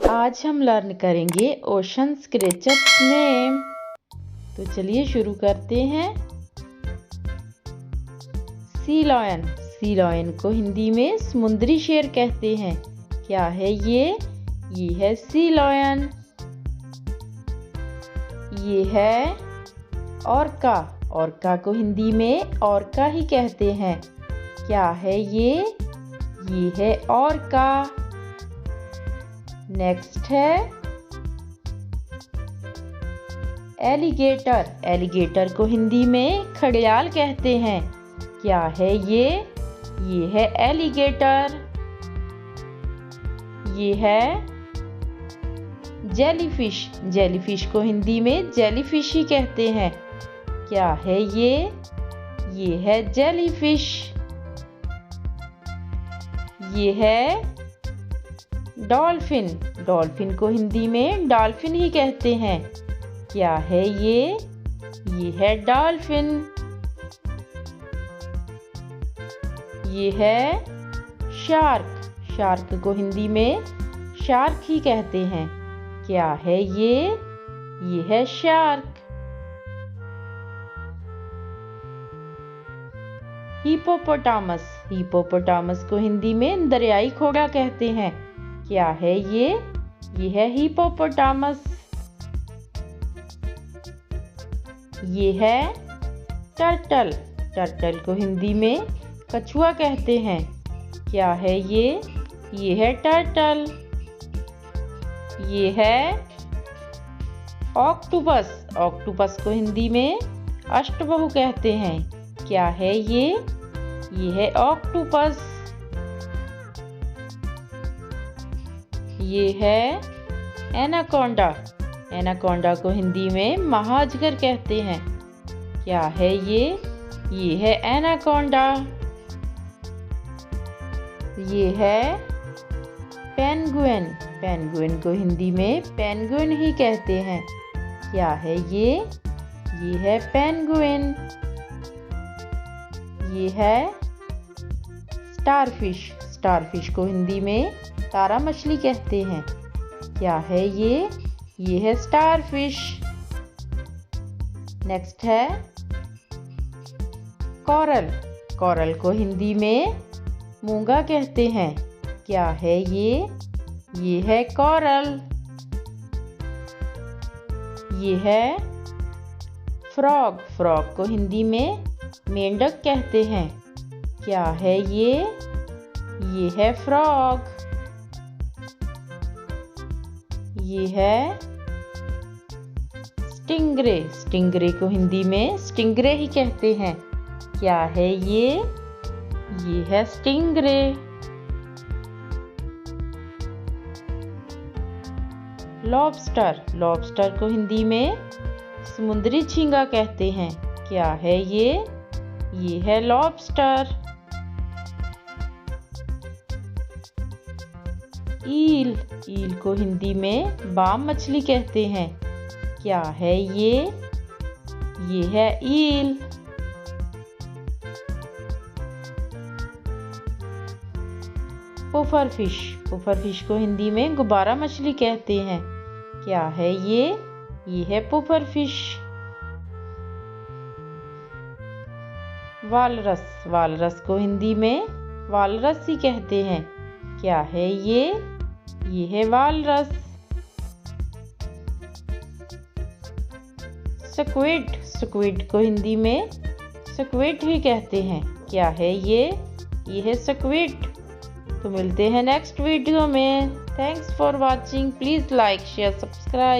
आज हम लर्न करेंगे ओशंस क्रिएचर्स नेम। तो चलिए शुरू करते हैं। सी लॉयन, सी लॉयन को हिंदी में समुद्री शेर कहते हैं। क्या है ये है सी लॉयन। ये है ऑर्का, ऑर्का को हिंदी में ऑर्का ही कहते हैं। क्या है ये है ऑर्का। नेक्स्ट है एलिगेटर, एलिगेटर को हिंदी में खड़ियाल कहते हैं। क्या है ये है एलिगेटर। ये है जेलीफिश, जेलीफिश को हिंदी में जेलीफिश ही कहते हैं। क्या है ये है जेलीफिश। ये है डॉल्फिन, डॉल्फिन को हिंदी में डॉल्फिन ही कहते हैं। क्या है ये है डॉल्फिन। ये है शार्क, शार्क को हिंदी में शार्क ही कहते हैं। क्या है ये है शार्क। हिपोपोटामस, हिपोपोटामस को हिंदी में दरियाई घोड़ा कहते हैं। क्या है ये है हिपोपोटामस। ये है टर्टल, टर्टल को हिंदी में कछुआ कहते हैं। क्या है ये है टर्टल। ये है ऑक्टोपस, ऑक्टोपस को हिंदी में अष्टबहु कहते हैं। क्या है ये है ऑक्टोपस। ये है एनाकोंडा, एनाकोंडा को हिंदी में महाअजगर कहते हैं। क्या है ये है एनाकोंडा। ये है पेंगुइन, पेंगुइन को हिंदी में पेंगुइन ही कहते हैं। क्या है ये है पेंगुइन। ये है स्टारफिश, स्टारफिश को हिंदी में तारा मछली कहते हैं। क्या है ये है स्टारफिश। नेक्स्ट है कोरल, कोरल को हिंदी में मूंगा कहते हैं। क्या है ये है कोरल। ये है फ्रॉग, फ्रॉग को हिंदी में मेंढक कहते हैं। क्या है ये है फ्रॉग। ये है स्टिंगरे, स्टिंगरे को हिंदी में स्टिंगरे ही कहते हैं। क्या है ये है स्टिंगरे। लॉबस्टर, लॉबस्टर को हिंदी में समुद्री झींगा कहते हैं। क्या है ये है लॉबस्टर। ईल, ईल को हिंदी में बाम मछली कहते हैं। क्या है ये है ईल। पुफर फिश, पुफर फिश को हिंदी में गुब्बारा मछली कहते हैं। क्या है ये है पुफर फिश। वालरस, वालरस को हिंदी में वालरस ही कहते हैं। क्या है ये है वालरस। स्क्विड, स्क्विड को हिंदी में स्क्विड ही कहते हैं। क्या है ये है स्क्विड। तो मिलते हैं नेक्स्ट वीडियो में। Thanks for watching. Please like share subscribe.